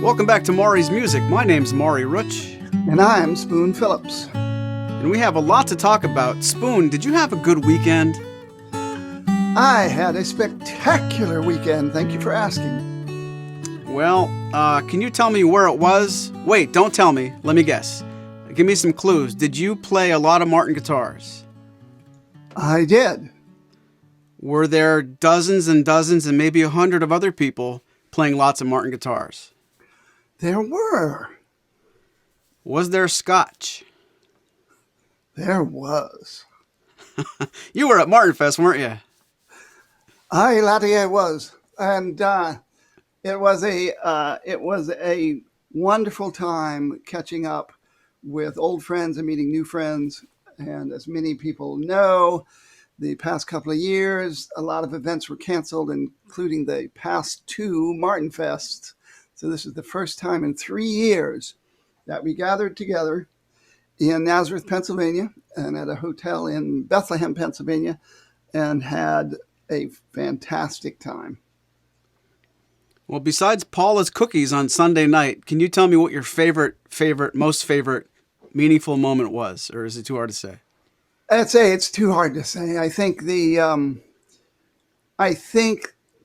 Welcome back to Maury's Music. My name's Maury Rutch. And I'm Spoon Phillips. And we have a lot to talk about. Spoon, did you have a good weekend? I had a spectacular weekend. Thank you for asking. Well, can you tell me where it was? Wait, don't tell me. Let me guess. Give me some clues. Did you play a lot of Martin guitars? I did. Were there dozens and dozens and maybe 100 of other people playing lots of Martin guitars? There were. Was there scotch? There was. You were at Martinfest, weren't you? Aye, laddie, I was. And it was a wonderful time catching up with old friends and meeting new friends. And as many people know, the past couple of years, a lot of events were canceled, including the past two Martinfests. So this is the first time in 3 years that we gathered together in Nazareth, Pennsylvania, and at a hotel in Bethlehem, Pennsylvania, and had a fantastic time. Well, besides Paula's cookies on Sunday night, can you tell me what your most favorite meaningful moment was? Or is it too hard to say? I'd say it's too hard to say. I think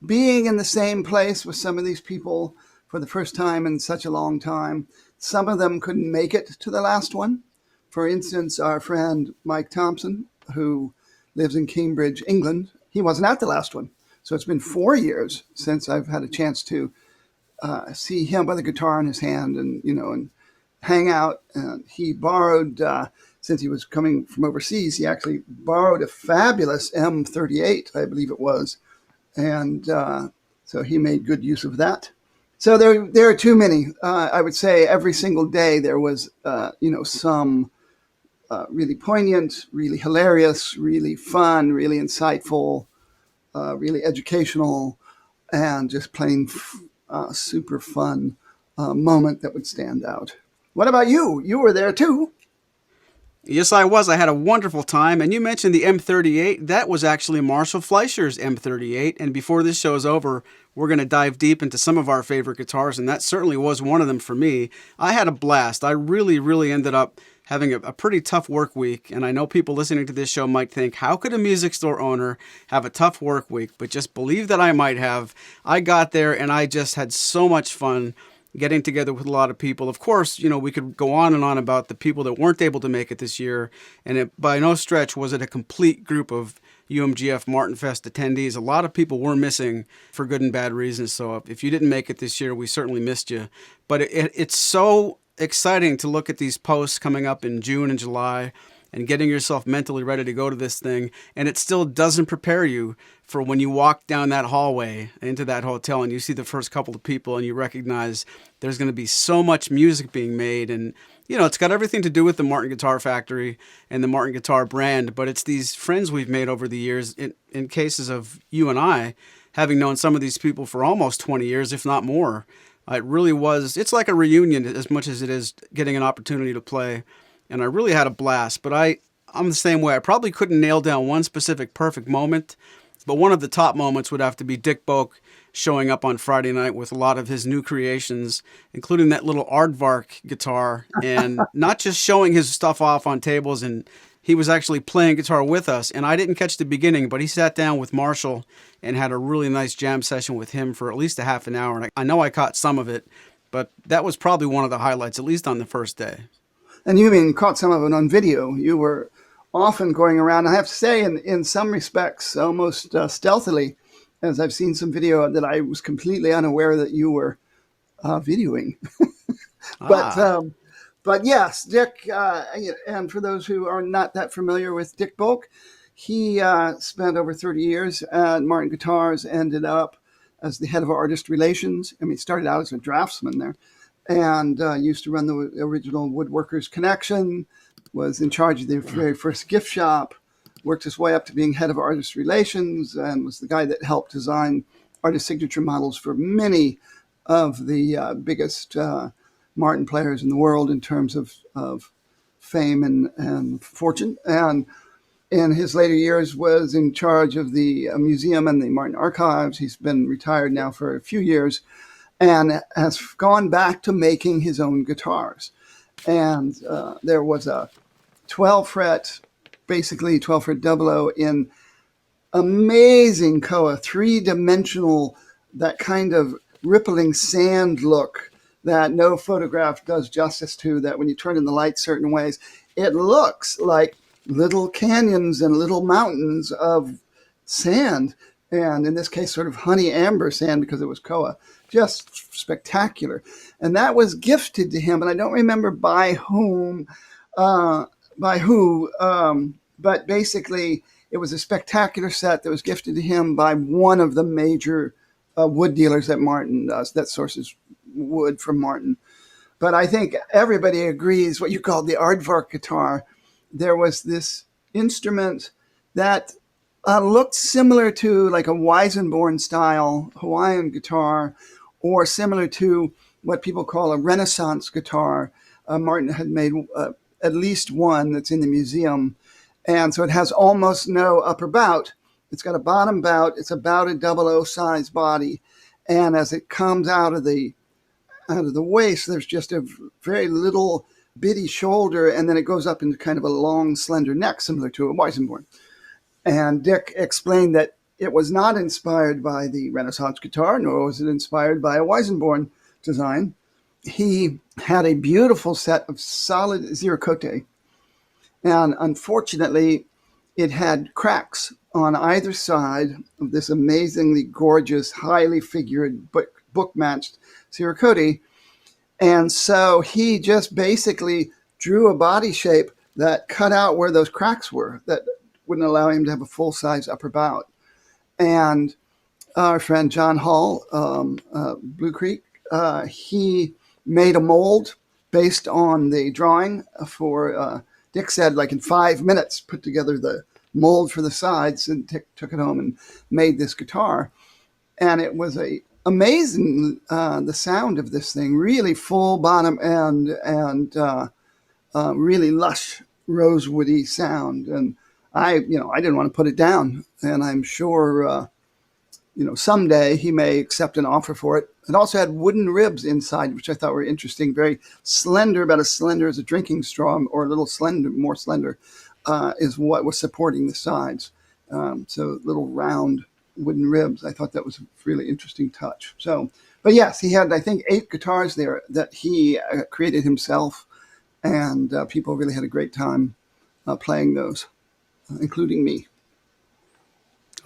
being in the same place with some of these people for the first time in such a long time, some of them couldn't make it to the last one. For instance, our friend Mike Thompson, who lives in Cambridge, England, he wasn't at the last one. So it's been 4 years since I've had a chance to see him with a guitar in his hand and hang out. And he borrowed, since he was coming from overseas, he actually borrowed a fabulous M38, I believe it was. And so he made good use of that. So there are too many. I would say every single day there was, some really poignant, really hilarious, really fun, really insightful, really educational, and just plain super fun moment that would stand out. What about you? You were there too. Yes, I was. I had a wonderful time. And you mentioned the M38. That was actually Marshall Fleischer's M38. And before this show is over, we're going to dive deep into some of our favorite guitars. And that certainly was one of them for me. I had a blast. I really, really ended up having a pretty tough work week. And I know people listening to this show might think, how could a music store owner have a tough work week? But just believe that I might have. I got there and I just had so much fun getting together with a lot of people. Of course, we could go on and on about the people that weren't able to make it this year. And it, by no stretch was it a complete group of UMGF Martinfest attendees. A lot of people were missing for good and bad reasons. So if you didn't make it this year, we certainly missed you. But it's so exciting to look at these posts coming up in June and July and getting yourself mentally ready to go to this thing. And it still doesn't prepare you for when you walk down that hallway into that hotel and you see the first couple of people and you recognize there's going to be so much music being made. And, it's got everything to do with the Martin Guitar Factory and the Martin Guitar brand, but it's these friends we've made over the years in cases of you and I, having known some of these people for almost 20 years, if not more. It really was, it's like a reunion as much as it is getting an opportunity to play. And I really had a blast, but I'm the same way. I probably couldn't nail down one specific perfect moment, but one of the top moments would have to be Dick Boak showing up on Friday night with a lot of his new creations, including that little Aardvark guitar, and not just showing his stuff off on tables, and he was actually playing guitar with us. And I didn't catch the beginning, but he sat down with Marshall and had a really nice jam session with him for at least a half an hour. And I know I caught some of it, but that was probably one of the highlights, at least on the first day. And you caught some of it on video. You were often going around, I have to say, in some respects, almost stealthily, as I've seen some video that I was completely unaware that you were videoing. But yes, Dick, and for those who are not that familiar with Dick Boak, he spent over 30 years at Martin Guitars, ended up as the head of artist relations. He started out as a draftsman there. And used to run the original Woodworkers Connection, was in charge of the very first gift shop, worked his way up to being head of artist relations, and was the guy that helped design artist signature models for many of the biggest Martin players in the world in terms of fame and fortune. And in his later years was in charge of the museum and the Martin archives. He's been retired now for a few years. and has gone back to making his own guitars. And there was a 12 fret, basically 12 fret double O in amazing koa, three-dimensional, that kind of rippling sand look that no photograph does justice to, that when you turn in the light certain ways, it looks like little canyons and little mountains of sand. And in this case, sort of honey amber sand because it was koa. Just spectacular. And that was gifted to him, and I don't remember by whom, by who, but basically it was a spectacular set that was gifted to him by one of the major wood dealers that Martin does, that sources wood from Martin. But I think everybody agrees what you called the aardvark guitar. There was this instrument that looked similar to like a Weisenborn style Hawaiian guitar, or similar to what people call a Renaissance guitar. Martin had made at least one that's in the museum. And so it has almost no upper bout. It's got a bottom bout. It's about a 00 size body. And as it comes out of the waist, there's just a very little bitty shoulder, and then it goes up into kind of a long, slender neck, similar to a Weisenborn. And Dick explained that it was not inspired by the Renaissance guitar, nor was it inspired by a Weisenborn design. He had a beautiful set of solid ziricote, and unfortunately, it had cracks on either side of this amazingly gorgeous, highly figured, book-matched ziricote. And so he just basically drew a body shape that cut out where those cracks were, that wouldn't allow him to have a full-size upper bout. And our friend John Hall, Blue Creek, he made a mold based on the drawing for, Dick said, like in 5 minutes, put together the mold for the sides, and Dick took it home and made this guitar. And it was amazing, the sound of this thing, really full bottom end and really lush rosewoody sound. And I didn't want to put it down, and I'm sure, someday he may accept an offer for it. It also had wooden ribs inside, which I thought were interesting, very slender, about as slender as a drinking straw, or a little slender, more slender, is what was supporting the sides. So little round wooden ribs. I thought that was a really interesting touch. So, but yes, he had, I think, 8 guitars there that he created himself, and people really had a great time playing those, including me.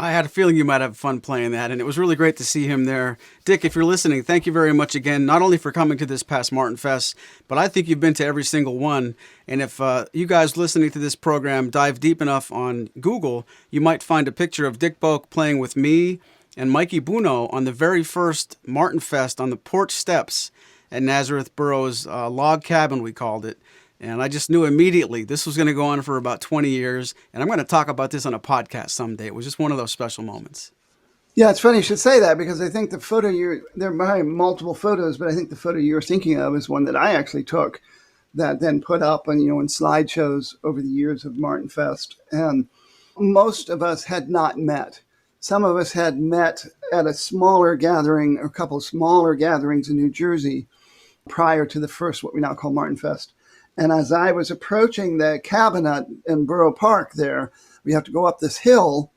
I had a feeling you might have fun playing that, and it was really great to see him there. Dick, if you're listening, thank you very much again, not only for coming to this past Martin Fest, but I think you've been to every single one. And if you guys listening to this program dive deep enough on Google, you might find a picture of Dick Boak playing with me and Mikey Buno on the very first Martin Fest on the porch steps at Nazareth Burroughs log cabin, we called it. And I just knew immediately this was going to go on for about 20 years. And I'm going to talk about this on a podcast someday. It was just one of those special moments. Yeah, it's funny you should say that, because I think the photo there are multiple photos, but I think the photo you're thinking of is one that I actually took, that then put up in slideshows over the years of Martin Fest. And most of us had not met. Some of us had met at a smaller gathering, or a couple of smaller gatherings in New Jersey prior to the first, what we now call Martin Fest. And as I was approaching the cabin in Borough Park there, we have to go up this hill.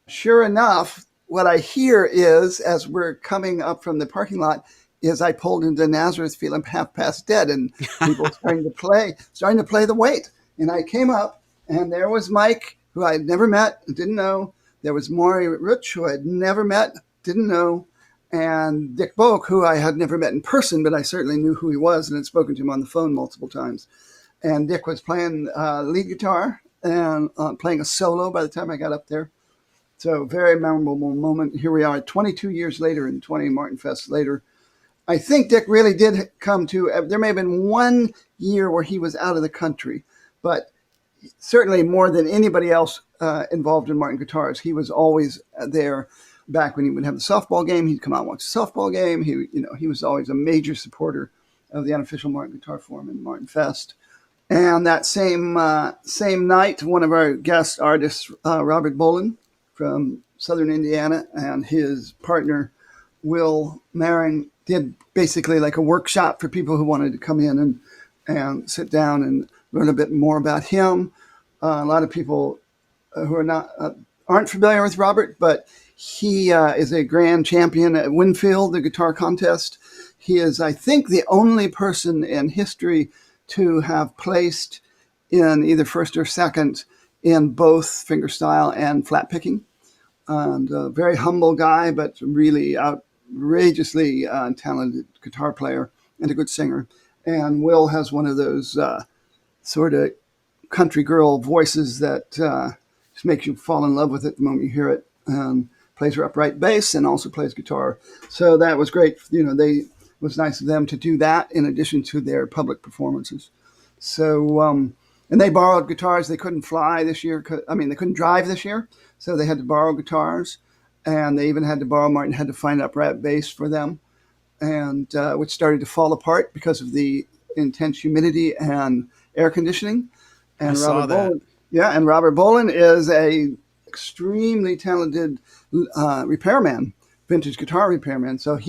Sure enough, what I hear is, as we're coming up from the parking lot, is I pulled into Nazareth feeling half past dead, and people starting to play the weight. And I came up, and there was Mike, who I had never met, didn't know. There was Maury Rutch, who I had never met, didn't know. And Dick Boak, who I had never met in person, but I certainly knew who he was and had spoken to him on the phone multiple times. And Dick was playing lead guitar and playing a solo by the time I got up there. So very memorable moment. Here we are 22 years later and 20 Martin Fests later. I think Dick really did come to, there may have been one year where he was out of the country, but certainly more than anybody else involved in Martin Guitars, he was always there. Back when he would have the softball game, he'd come out and watch the softball game. He was always a major supporter of the Unofficial Martin Guitar Forum and Martin Fest. And that same night, one of our guest artists, Robert Bolin from Southern Indiana, and his partner, Will Maring, did basically like a workshop for people who wanted to come in and sit down and learn a bit more about him. A lot of people who are not aren't familiar with Robert, but he is a grand champion at Winfield, the guitar contest. He is, I think, the only person in history to have placed in either first or second in both fingerstyle and flat picking. And a very humble guy, but really outrageously talented guitar player and a good singer. And Will has one of those sort of country girl voices that just makes you fall in love with it the moment you hear it. Plays her upright bass and also plays guitar. So that was great. It was nice of them to do that in addition to their public performances. So, and they borrowed guitars. They couldn't fly this year. They couldn't drive this year. So they had to borrow guitars. And they even had to borrow, Martin had to find an upright bass for them, and which started to fall apart because of the intense humidity and air conditioning. And I saw that. And Robert Bolin is a extremely talented repairman, vintage guitar repairman. So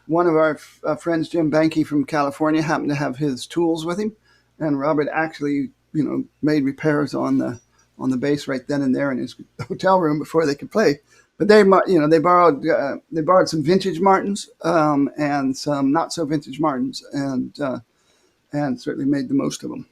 one of our friends, Jim Banky from California, happened to have his tools with him, and Robert actually, made repairs on the bass right then and there in his hotel room before they could play. But they borrowed some vintage Martins and some not so vintage Martins, and certainly made the most of them.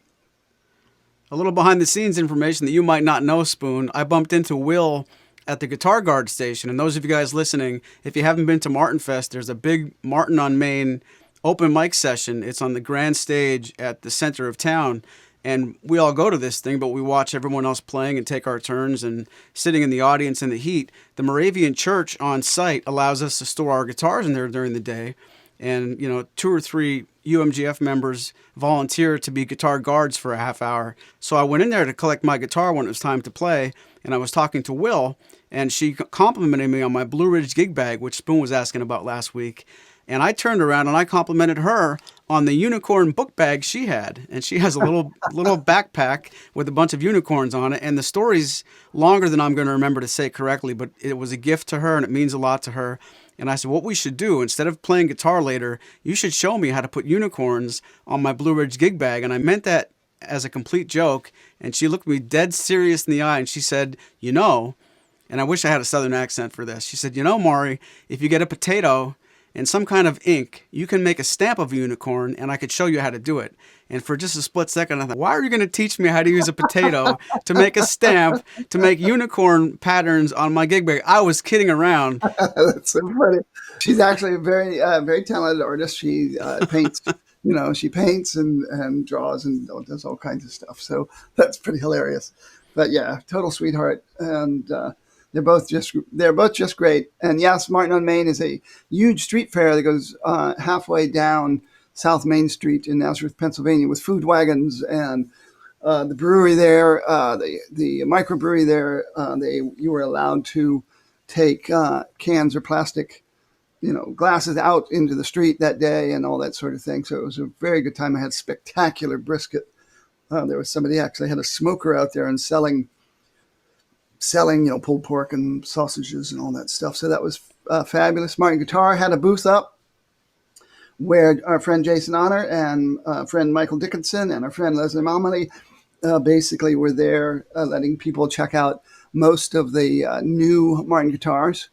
A little behind the scenes information that you might not know, Spoon. I bumped into Will at the Guitar Guard station. And those of you guys listening, if you haven't been to Martinfest, there's a big Martin on Main open mic session. It's on the grand stage at the center of town. And we all go to this thing, but we watch everyone else playing and take our turns and sitting in the audience in the heat. The Moravian Church on site allows us to store our guitars in there during the day. And, 2 or 3 UMGF members volunteer to be guitar guards for a half hour. So I went in there to collect my guitar when it was time to play, and I was talking to Will, and she complimented me on my Blue Ridge gig bag, which Spoon was asking about last week. And I turned around and I complimented her on the unicorn book bag she had. And she has a little backpack with a bunch of unicorns on it. And the story's longer than I'm going to remember to say correctly, but it was a gift to her and it means a lot to her. And I said, what we should do, instead of playing guitar later, you should show me how to put unicorns on my Blue Ridge gig bag. And I meant that as a complete joke. And she looked me dead serious in the eye and she said, and I wish I had a southern accent for this. She said, Maury, if you get a potato and some kind of ink, you can make a stamp of a unicorn, and I could show you how to do it. And for just a split second, I thought, why are you going to teach me how to use a potato to make a stamp, to make unicorn patterns on my gig bag? I was kidding around. That's so funny. She's actually a very, very talented artist. She paints, she paints and draws and does all kinds of stuff. So that's pretty hilarious. But yeah, total sweetheart. And they're both just great. And yes, Martin on Main is a huge street fair that goes halfway down South Main Street in Nazareth, Pennsylvania, with food wagons and the brewery there, the microbrewery there. You were allowed to take cans or plastic, glasses out into the street that day and all that sort of thing. So it was a very good time. I had spectacular brisket. There was somebody actually had a smoker out there and selling, pulled pork and sausages and all that stuff. So that was fabulous. Martin Guitar had a booth up where our friend Jason Honor and friend Michael Dickinson and our friend Leslie Malmley basically were there letting people check out most of the new Martin guitars.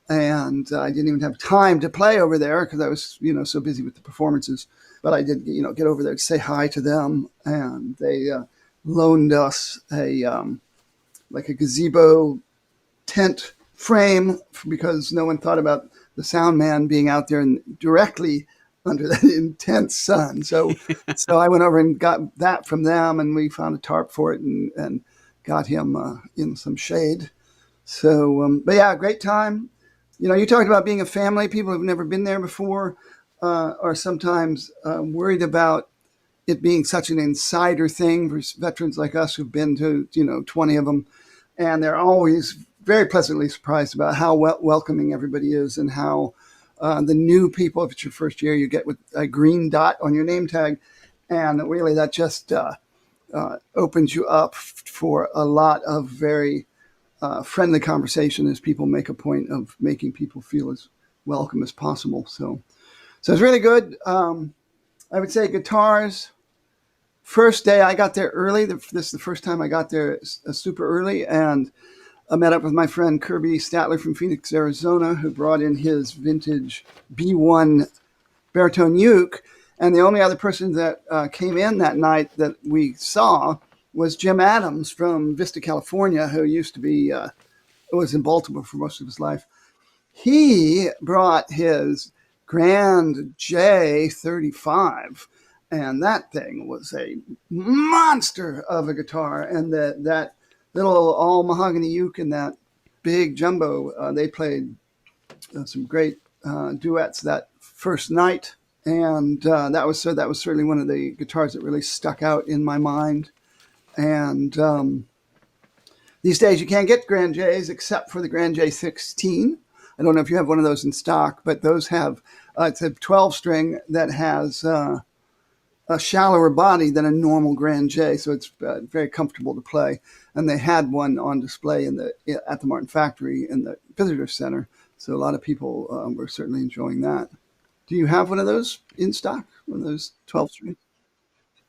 And I didn't even have time to play over there because I was, so busy with the performances. But I did, get over there to say hi to them. And they loaned us a gazebo tent frame because no one thought about the sound man being out there and directly under that intense sun. So I went over and got that from them, and we found a tarp for it and got him in some shade. So, but yeah, great time. You talked about being a family. People who've never been there before are sometimes worried about it being such an insider thing for veterans like us who've been to, 20 of them. And they're always very pleasantly surprised about how welcoming everybody is and how the new people, if it's your first year, you get with a green dot on your name tag. And really that just opens you up for a lot of very friendly conversation as people make a point of making people feel as welcome as possible. So So it's really good. I would say guitars. First day I got there early. This is the first time I got there super early, and I met up with my friend Kirby Statler from Phoenix, Arizona, who brought in his vintage B1 baritone uke. And the only other person that came in that night that we saw was Jim Adams from Vista, California, who used to be was in Baltimore for most of his life. He brought his Grand J35, and that thing was a monster of a guitar. And that little all mahogany uke and that big jumbo, they played some great duets that first night. And that was certainly one of the guitars that really stuck out in my mind. And these days you can't get Grand J's except for the Grand J16. I don't know if you have one of those in stock, but those have it's a 12 string that has a shallower body than a normal Grand J, so it's very comfortable to play. And they had one on display at the Martin Factory in the Visitor Center, so a lot of people were certainly enjoying that. Do you have one of those in stock? One of those 12 strings?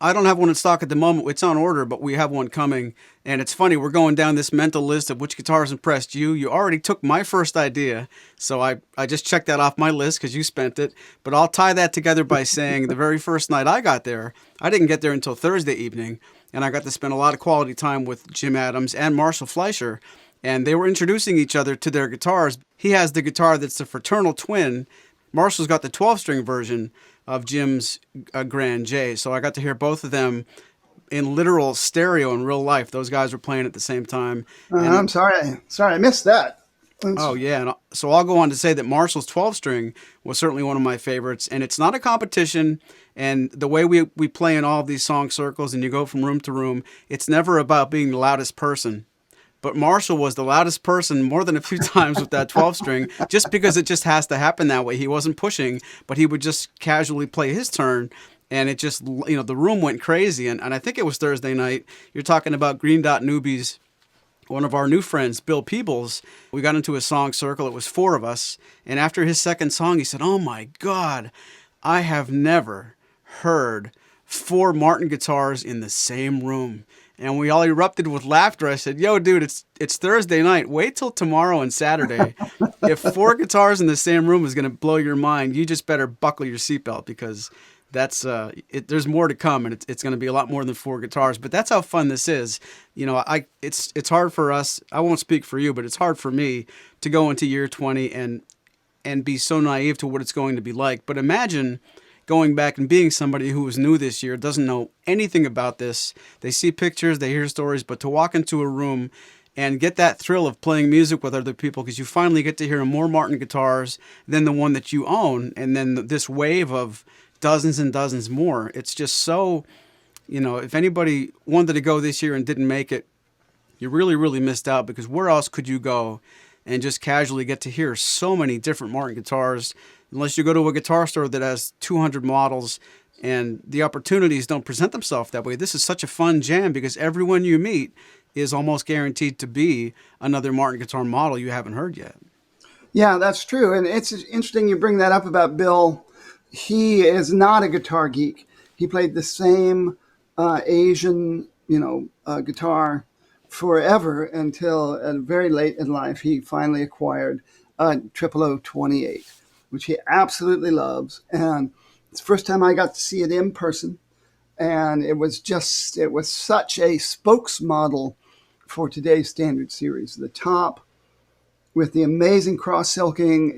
I don't have one in stock at the moment. It's on order, but we have one coming. And it's funny, we're going down this mental list of which guitars impressed you. You already took my first idea, so I just checked that off my list because you spent it. But I'll tie that together by saying the very first night I got there, I didn't get there until Thursday evening, and I got to spend a lot of quality time with Jim Adams and Marshall Fleischer. And they were introducing each other to their guitars. He has the guitar that's the fraternal twin. Marshall's got the 12-string version of Jim's Grand J. So I got to hear both of them in literal stereo in real life. Those guys were playing at the same time. I'm sorry I missed that. Oh, yeah. And so I'll go on to say that Marshall's 12-string was certainly one of my favorites. And it's not a competition. And the way we play in all of these song circles and you go from room to room, it's never about being the loudest person. But Marshall was the loudest person more than a few times with that 12-string, just because it just has to happen that way. He wasn't pushing, but he would just casually play his turn, and it just, the room went crazy. And I think it was Thursday night. You're talking about Green Dot Newbies, one of our new friends, Bill Peebles. We got into a song circle. It was four of us. And after his second song, he said, "Oh, my God, I have never heard four Martin guitars in the same room." And we all erupted with laughter. I said, "Yo, dude, it's Thursday night. Wait till tomorrow and Saturday. If four guitars in the same room is going to blow your mind, you just better buckle your seatbelt because that's there's more to come, and it's going to be a lot more than four guitars." But that's how fun this is. It's hard for us. I won't speak for you, but it's hard for me to go into year 20 and be so naive to what it's going to be like. But imagine going back and being somebody who was new this year, doesn't know anything about this. They see pictures, they hear stories, but to walk into a room and get that thrill of playing music with other people, because you finally get to hear more Martin guitars than the one that you own, and then this wave of dozens and dozens more. It's just so, if anybody wanted to go this year and didn't make it, you really, really missed out, because where else could you go and just casually get to hear so many different Martin guitars, unless you go to a guitar store that has 200 models, and the opportunities don't present themselves that way. This is such a fun jam because everyone you meet is almost guaranteed to be another Martin guitar model you haven't heard yet. Yeah, that's true. And it's interesting you bring that up about Bill. He is not a guitar geek. He played the same Asian, guitar forever until very late in life he finally acquired a 0028, which he absolutely loves. And it's the first time I got to see it in person. And it was such a spokesmodel for today's standard series. The top with the amazing cross-silking,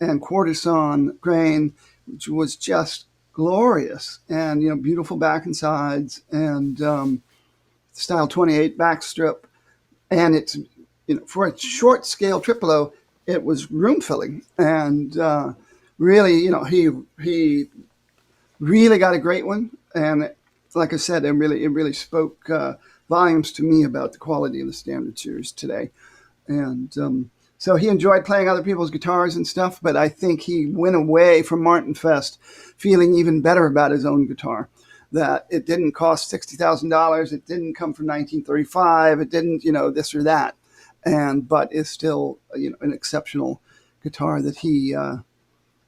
and quarter-sawn grain, which was just glorious. And, beautiful back and sides, and style 28 backstrip. And it's, for a short scale triplo, it was room filling. And really, he really got a great one. And like I said, it really spoke volumes to me about the quality of the standard series today. And so he enjoyed playing other people's guitars and stuff, but I think he went away from Martinfest feeling even better about his own guitar. That it didn't cost $60,000, it didn't come from 1935, it didn't, this or that, but is still, an exceptional guitar that he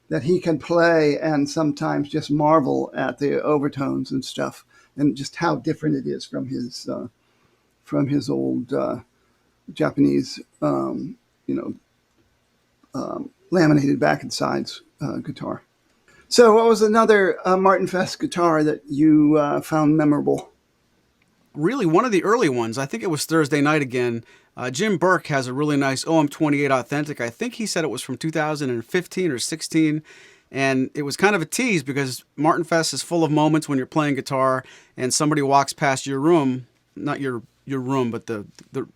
that he can play and sometimes just marvel at the overtones and stuff, and just how different it is from his old Japanese, laminated back and sides guitar. So, what was another Martinfest guitar that you found memorable? Really, one of the early ones. I think it was Thursday night again. Jim Burke has a really nice OM28 Authentic. I think he said it was from 2015 or 16. And it was kind of a tease because Martin Fest is full of moments when you're playing guitar and somebody walks past your room, not your room, but the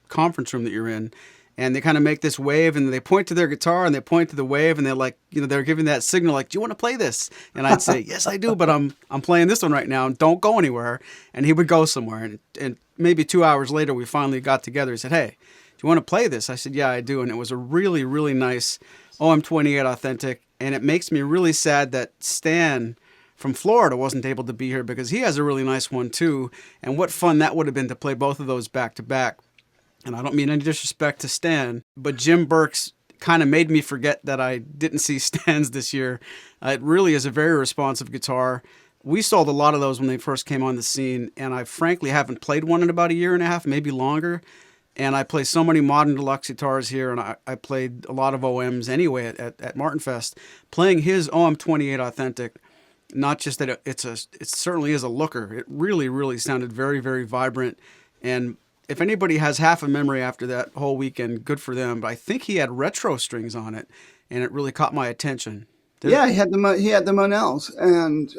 conference room that you're in, and they kind of make this wave and they point to their guitar and they point to the wave and they're like, they're giving that signal like, do you want to play this? And I'd say, yes, I do, but I'm playing this one right now and don't go anywhere. And he would go somewhere. And maybe 2 hours later, we finally got together. He said, hey, do you want to play this? I said, yeah, I do. And it was a really, really nice OM28 Authentic. And it makes me really sad that Stan from Florida wasn't able to be here because he has a really nice one too. And what fun that would have been to play both of those back to back. And I don't mean any disrespect to Stan, but Jim Burke's kind of made me forget that I didn't see Stan's this year. It really is a very responsive guitar. We sold a lot of those when they first came on the scene, and I frankly haven't played one in about a year and a half, maybe longer. And I play so many modern deluxe guitars here, and I played a lot of OMs anyway at Martinfest. Playing his OM28 Authentic, not just that it certainly is a looker. It really, really sounded very, very vibrant. And if anybody has half a memory after that whole weekend, good for them. But I think he had retro strings on it, and it really caught my attention. Yeah, he had the Monells, and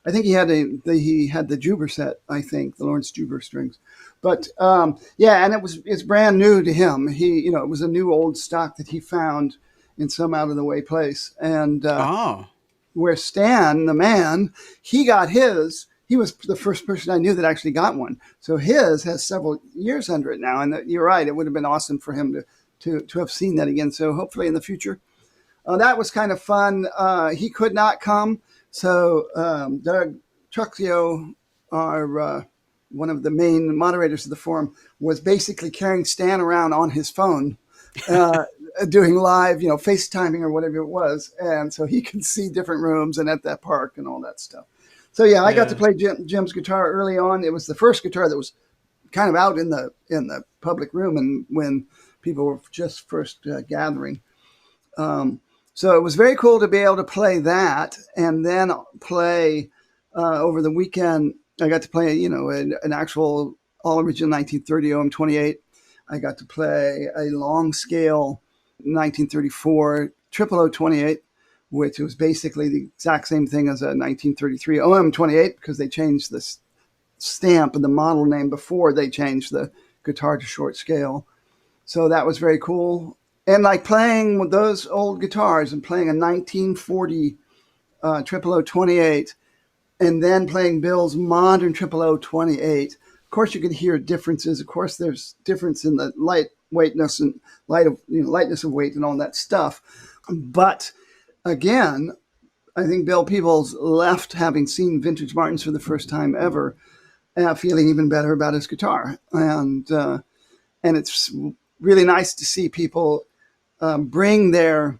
I think he had the Juber set. I think the Lawrence Juber strings, but yeah, and it's brand new to him. It was a new old stock that he found in some out of the way place, and Oh, where Stan, the man, he got his. He was the first person I knew that actually got one. So his has several years under it now, and you're right. It would have been awesome for him to have seen that again. So hopefully in the future. That was kind of fun. He could not come, so Doug Truxio, our one of the main moderators of the forum, was basically carrying Stan around on his phone, doing live, FaceTiming or whatever it was, and so he could see different rooms and at that park and all that stuff. So yeah, I got to yeah. play Jim's guitar early on. It was the first guitar that was kind of out in the public room, and when people were just first gathering. So it was very cool to be able to play that, and then play over the weekend. I got to play, an actual all original 1930 OM28. I got to play a long scale 1934 triple 028, which was basically the exact same thing as a 1933 OM28 because they changed the stamp and the model name before they changed the guitar to short scale. So that was very cool. And like playing with those old guitars and playing a 1940 triple 028 and then playing Bill's modern triple 028, of course you could hear differences. Of course there's difference in the lightweightness and lightness of weight and all that stuff. But again, I think Bill Peebles left having seen vintage Martins for the first time ever, feeling even better about his guitar. And it's really nice to see people bring their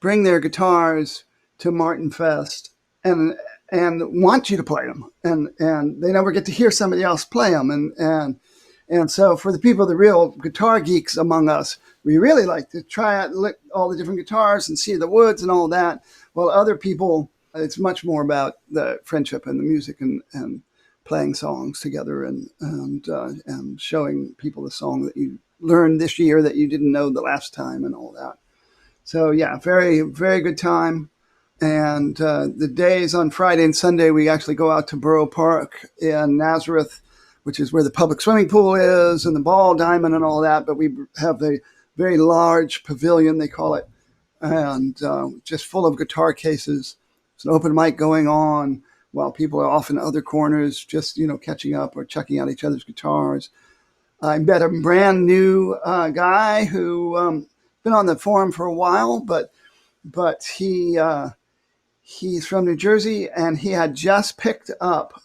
guitars to Martinfest and want you to play them, and they never get to hear somebody else play them, and so for the people, the real guitar geeks among us, we really like to try out all the different guitars and see the woods and all that. While other people, it's much more about the friendship and the music and playing songs together and showing people the song that you learned this year that you didn't know the last time and all that. So yeah, very, very good time. And the days on Friday and Sunday, we actually go out to Borough Park in Nazareth, which is where the public swimming pool is and the ball diamond and all that. But we have a very large pavilion, they call it, and just full of guitar cases. It's an open mic going on while people are off in other corners, just, catching up or checking out each other's guitars. I met a brand new guy who been on the forum for a while, but he's from New Jersey, and he had just picked up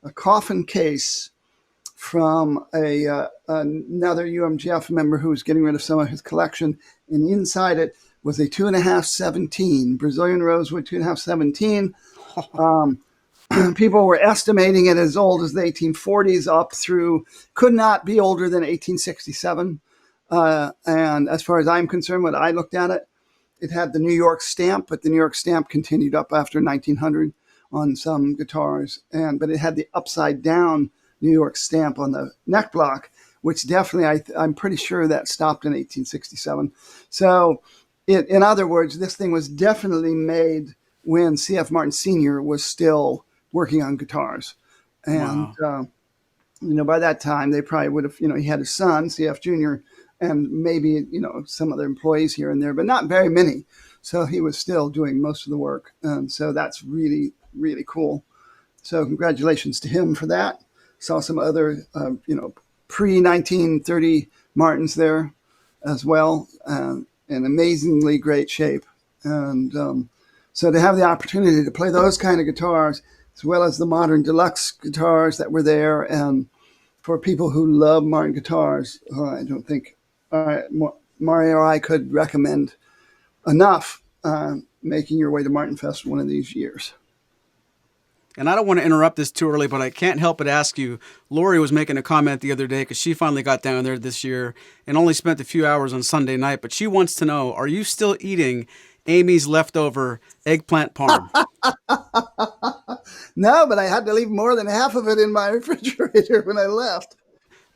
a coffin case from another UMGF member who was getting rid of some of his collection, and inside it was a 2.5 17 Brazilian rosewood 2.5 17. People were estimating it as old as the 1840s up through, could not be older than 1867. And as far as I'm concerned, when I looked at it, it had the New York stamp, but the New York stamp continued up after 1900 on some guitars. But it had the upside down New York stamp on the neck block, which definitely I'm pretty sure that stopped in 1867. So in other words, this thing was definitely made when C.F. Martin Sr. was still working on guitars. And, Wow. By that time, they probably would have, he had his son, C.F. Jr., and maybe, some other employees here and there, but not very many. So he was still doing most of the work. And so that's really, really cool. So congratulations to him for that. Saw some other, pre-1930 Martins there as well, in amazingly great shape. And so to have the opportunity to play those kind of guitars, as well as the modern deluxe guitars that were there, and for people who love Martin guitars, I don't think Maury or I could recommend enough making your way to Martinfest one of these years. And I don't want to interrupt this too early, but I can't help but ask you. Lori was making a comment the other day because she finally got down there this year and only spent a few hours on Sunday night. But she wants to know, are you still eating Amy's leftover eggplant parm? No, but I had to leave more than half of it in my refrigerator when I left.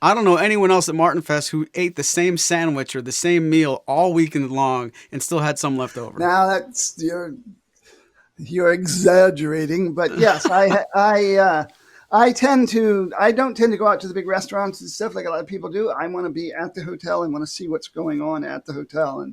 I don't know anyone else at Martin Fest who ate the same sandwich or the same meal all weekend long and still had some left over. Now that's you're exaggerating, but yes, I don't tend to go out to the big restaurants and stuff like a lot of people do. I want to be at the hotel and want to see what's going on at the hotel.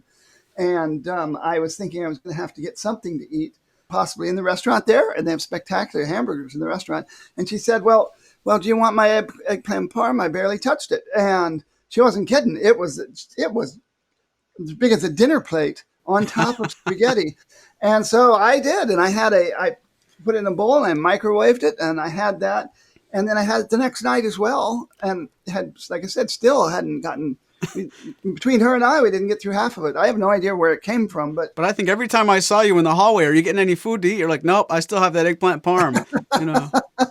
And I was thinking I was going to have to get something to eat, possibly in the restaurant there, and they have spectacular hamburgers in the restaurant. And she said, well, do you want my eggplant parm? I barely touched it. And she wasn't kidding. It was as big as a dinner plate on top of spaghetti. And so I did. And I put it in a bowl and I microwaved it, and I had that. And then I had it the next night as well. And had, like I said, still hadn't gotten, between her and I, we didn't get through half of it. I have no idea where it came from, but I think every time I saw you in the hallway, are you getting any food to eat? You're like, nope, I still have that eggplant parm.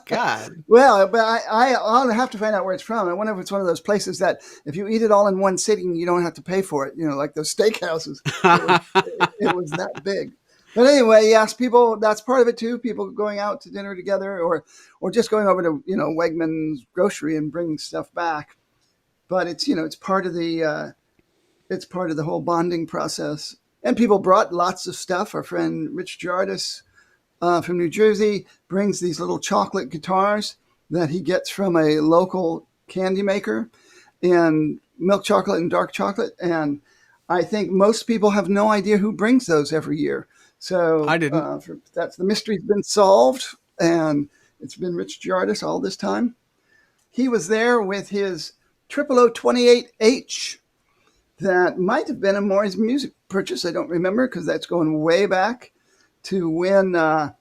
God. Well, but I'll have to find out where it's from. I wonder if it's one of those places that if you eat it all in one sitting, you don't have to pay for it. Like those steakhouses. It was that big. But anyway, yes, people, that's part of it too. People going out to dinner together or just going over to, Wegmans grocery and bringing stuff back. But it's, it's part of the whole bonding process. And people brought lots of stuff. Our friend Rich Jardis from New Jersey brings these little chocolate guitars that he gets from a local candy maker in milk chocolate and dark chocolate. And I think most people have no idea who brings those every year. So I didn't. That's the mystery's been solved, and it's been Rich Jardis all this time. He was there with his 0028H that might have been a Maury's music purchase. I don't remember because that's going way back to when the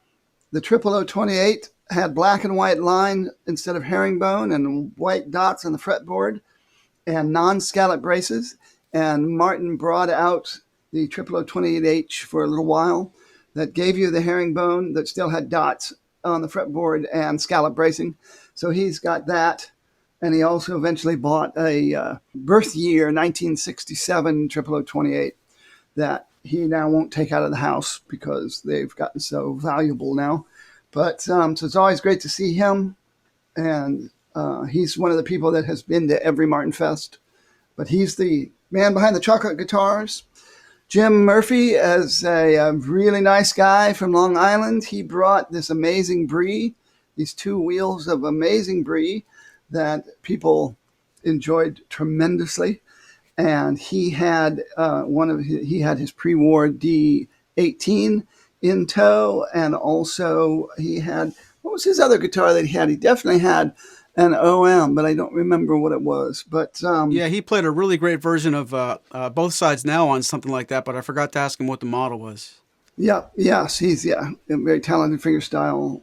0028 had black and white line instead of herringbone and white dots on the fretboard and non-scallop braces. And Martin brought out the 0028H for a little while that gave you the herringbone that still had dots on the fretboard and scallop bracing. So he's got that. And he also eventually bought a birth year 1967 0028 that he now won't take out of the house because they've gotten so valuable now. But so it's always great to see him. And he's one of the people that has been to every Martin Fest. But he's the man behind the chocolate guitars. Jim Murphy is a really nice guy from Long Island. He brought this amazing Brie, these two wheels of amazing Brie that people enjoyed tremendously. And he had he had his pre-war D18 in tow, and also he had, what was his other guitar that he had? He definitely had an OM, but I don't remember what it was. But yeah, he played a really great version of Both Sides Now on something like that, but I forgot to ask him what the model was. Yes, he's a very talented fingerstyle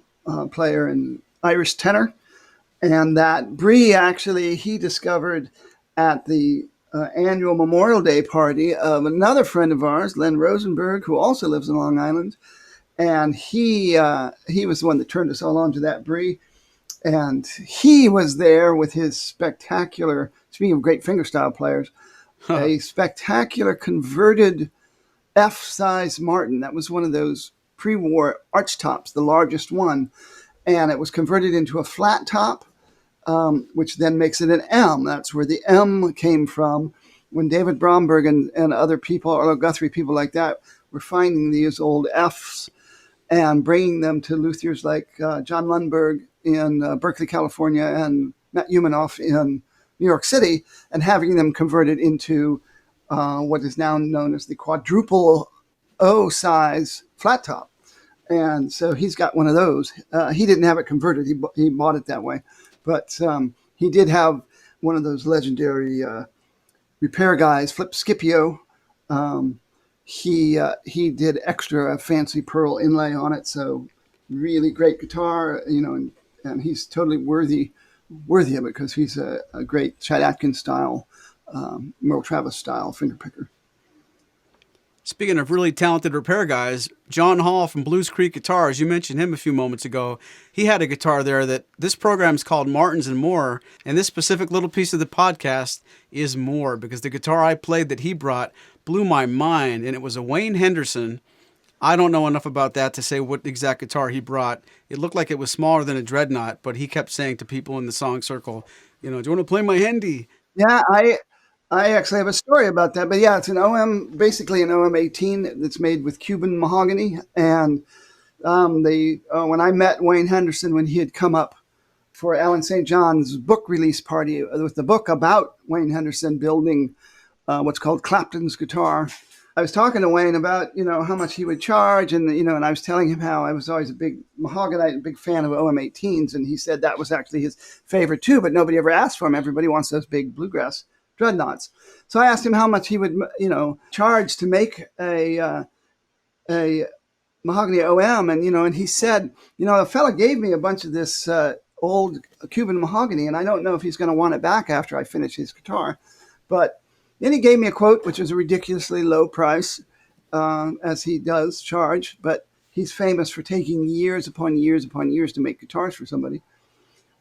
player and Irish tenor. And that brie, actually, he discovered at the annual Memorial Day party of another friend of ours, Len Rosenberg, who also lives in Long Island. And he was the one that turned us all on to that brie. And he was there with his spectacular, speaking of great fingerstyle players, a spectacular converted F-size Martin. That was one of those pre-war archtops, the largest one. And it was converted into a flat top, which then makes it an M. That's where the M came from. When David Bromberg and other people, or Guthrie, people like that, were finding these old Fs and bringing them to luthiers like John Lundberg in Berkeley, California, and Matt Umanoff in New York City, and having them converted into what is now known as the quadruple O size flat top. And so he's got one of those. He didn't have it converted. He bought it that way. But he did have one of those legendary repair guys, Flip Scipio. He did extra fancy pearl inlay on it. So really great guitar, and he's totally worthy of it because he's a great Chad Atkins style, Merle Travis style finger picker. Speaking of really talented repair guys, John Hall from Blues Creek Guitars, you mentioned him a few moments ago. He had a guitar there that this program is called Martins and More, and this specific little piece of the podcast is more because the guitar I played that he brought blew my mind, and it was a Wayne Henderson. I don't know enough about that to say what exact guitar he brought. It looked like it was smaller than a Dreadnought, but he kept saying to people in the song circle, do you want to play my Hendy? Yeah, I actually have a story about that, but yeah, it's an basically an OM 18 that's made with Cuban mahogany. And when I met Wayne Henderson when he had come up for Alan St. John's book release party with the book about Wayne Henderson building what's called Clapton's guitar, I was talking to Wayne about how much he would charge, and and I was telling him how I was always a big mahogany, big fan of OM 18s, and he said that was actually his favorite too, but nobody ever asked for him. Everybody wants those big bluegrass Dreadnoughts. So I asked him how much he would, charge to make a mahogany OM, and he said, a fella gave me a bunch of this old Cuban mahogany, and I don't know if he's going to want it back after I finish his guitar. But then he gave me a quote, which was a ridiculously low price, as he does charge, but he's famous for taking years upon years upon years to make guitars for somebody.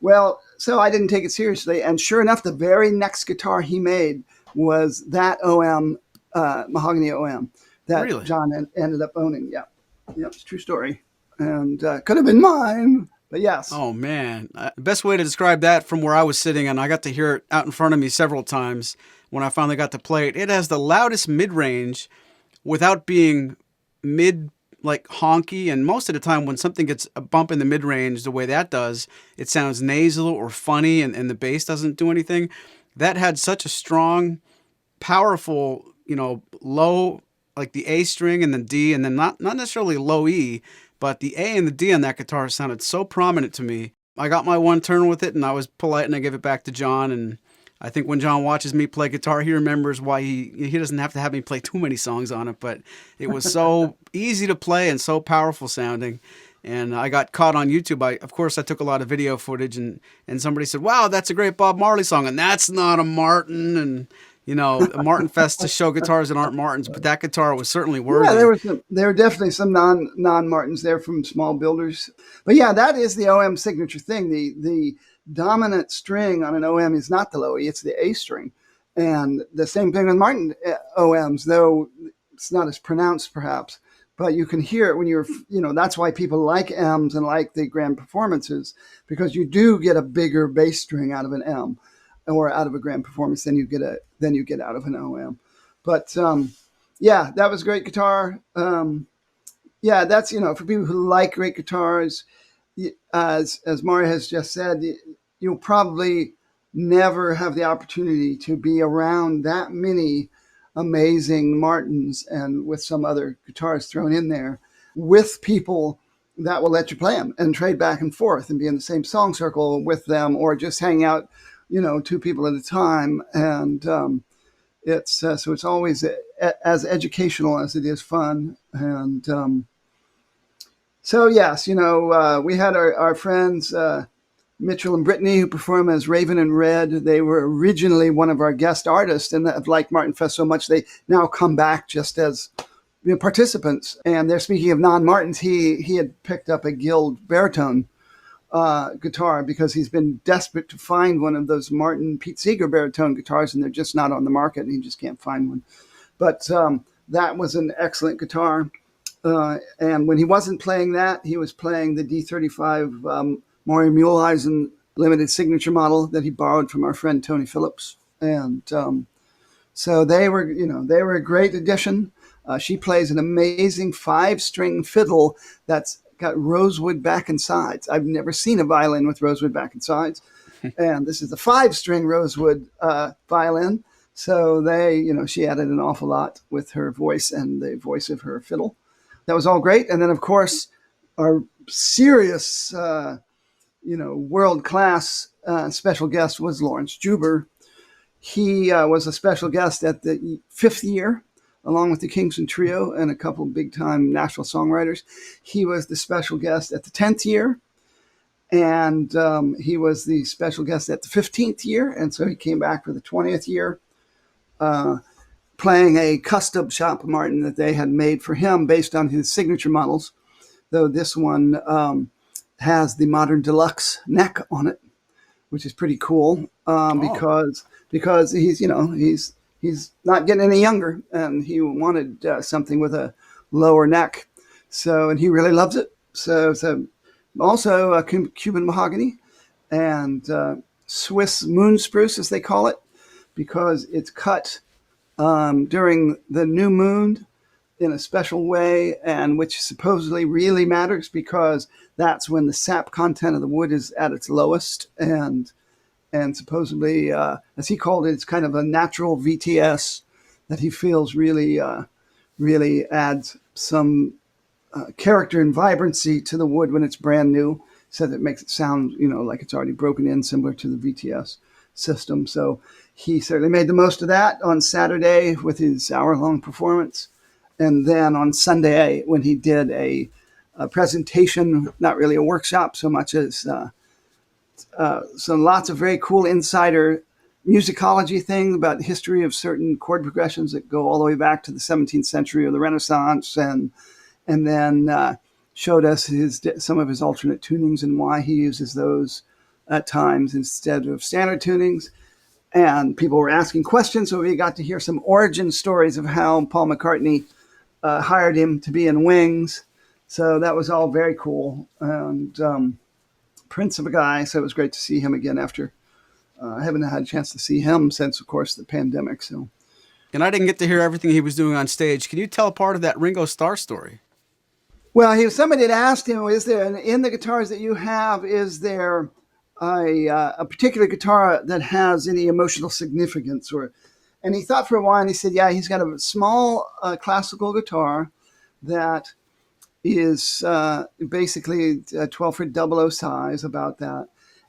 Well, so I didn't take it seriously. And sure enough, the very next guitar he made was that OM, mahogany OM, that Really? John ended up owning. Yeah. Yeah, it's a true story. And could have been mine, but yes. Oh, man. The best way to describe that from where I was sitting, and I got to hear it out in front of me several times when I finally got to play it, it has the loudest mid-range without being like honky, and most of the time when something gets a bump in the mid-range the way that does, it sounds nasal or funny, and the bass doesn't do anything. That had such a strong, powerful, low, like the A string and the D, and then not necessarily low E, but the A and the D on that guitar sounded so prominent to me. I got my one turn with it, and I was polite, and I gave it back to John, and I think when John watches me play guitar, he remembers why he doesn't have to have me play too many songs on it, but it was so easy to play and so powerful sounding. And I got caught on YouTube. Of course, I took a lot of video footage, and somebody said, "Wow, that's a great Bob Marley song," and that's not a Martin. And a Martinfest to show guitars that aren't Martins, but that guitar was certainly worthy. Yeah, there were definitely some non Martins there from small builders. But yeah, that is the OM signature thing. The dominant string on an OM is not the low E, it's the A string. And the same thing with Martin OMs, though it's not as pronounced perhaps, but you can hear it when that's why people like M's and like the grand performances, because you do get a bigger bass string out of an M or out of a grand performance than you get out of an OM. But yeah, that was a great guitar. Yeah, that's, for people who like great guitars, as Maury has just said, you'll probably never have the opportunity to be around that many amazing Martins and with some other guitars thrown in there with people that will let you play them and trade back and forth and be in the same song circle with them, or just hang out, two people at a time. And it's so it's always as educational as it is fun. And so yes, we had our friends Mitchell and Brittany, who perform as Raven and Red. They were originally one of our guest artists and have liked Martinfest so much they now come back just as participants. And they're speaking of non-Martins. He had picked up a Guild baritone guitar because he's been desperate to find one of those Martin Pete Seeger baritone guitars, and they're just not on the market, and he just can't find one. But that was an excellent guitar. And when he wasn't playing that, he was playing the D35 Maury Muleisen limited signature model that he borrowed from our friend Tony Phillips. And so they were a great addition. She plays an amazing 5-string fiddle that's got rosewood back and sides. I've never seen a violin with rosewood back and sides. And this is a 5-string rosewood violin. So she added an awful lot with her voice and the voice of her fiddle. That was all great. And then, of course, our serious, world-class special guest was Lawrence Juber. He was a special guest at the 5th year, along with the Kingston Trio and a couple of big-time national songwriters. He was the special guest at the 10th year, and he was the special guest at the 15th year, and so he came back for the 20th year, playing a custom shop Martin that they had made for him based on his signature models, though this one has the modern deluxe neck on it, which is pretty cool because he's not getting any younger, and he wanted something with a lower neck. So, and he really loves it. So also Cuban mahogany and Swiss moon spruce, as they call it, because it's cut during the new moon in a special way, and which supposedly really matters because that's when the sap content of the wood is at its lowest. And supposedly, as he called it, it's kind of a natural VTS that he feels really adds some character and vibrancy to the wood when it's brand new. So that makes it sound, like it's already broken in, similar to the VTS system. So he certainly made the most of that on Saturday with his hour-long performance. And then on Sunday, when he did a presentation, not really a workshop so much as lots of very cool insider musicology things about the history of certain chord progressions that go all the way back to the 17th century or the Renaissance, and then showed us some of his alternate tunings and why he uses those at times instead of standard tunings. And people were asking questions, so we got to hear some origin stories of how Paul McCartney hired him to be in Wings. So that was all very cool. And Prince of a guy, so it was great to see him again after I haven't had a chance to see him since, of course, the pandemic. So, And I didn't get to hear everything he was doing on stage. Can you tell part of that Ringo Starr story? Well, somebody had asked him, is there, in the guitars that you have, is there a particular guitar that has any emotional significance? And he thought for a while, and he said, yeah, he's got a small classical guitar that is basically a 12-foot 00 size, about that,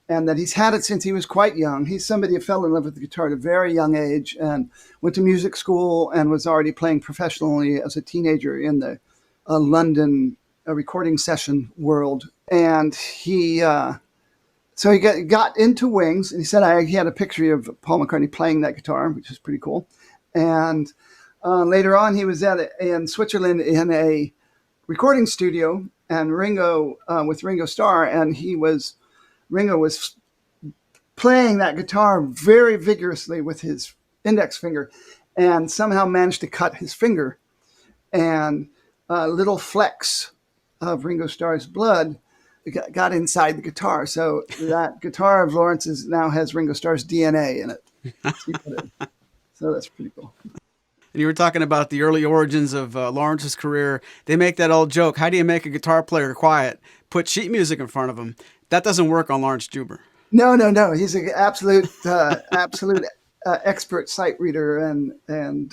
and that he's had it since he was quite young. He's somebody who fell in love with the guitar at a very young age and went to music school and was already playing professionally as a teenager in the London recording session world. And he got into Wings, and he said he had a picture of Paul McCartney playing that guitar, which is pretty cool. And later on, he was in Switzerland in a recording studio, and Ringo with Ringo Starr, and Ringo was playing that guitar very vigorously with his index finger, and somehow managed to cut his finger, and little flecks of Ringo Starr's blood got inside the guitar. So that guitar of Lawrence's now has Ringo Starr's DNA in it. So that's pretty cool. And you were talking about the early origins of Lawrence's career. They make that old joke, how do you make a guitar player quiet? Put sheet music in front of him. That doesn't work on Lawrence Juber. No. He's an absolute expert sight reader. And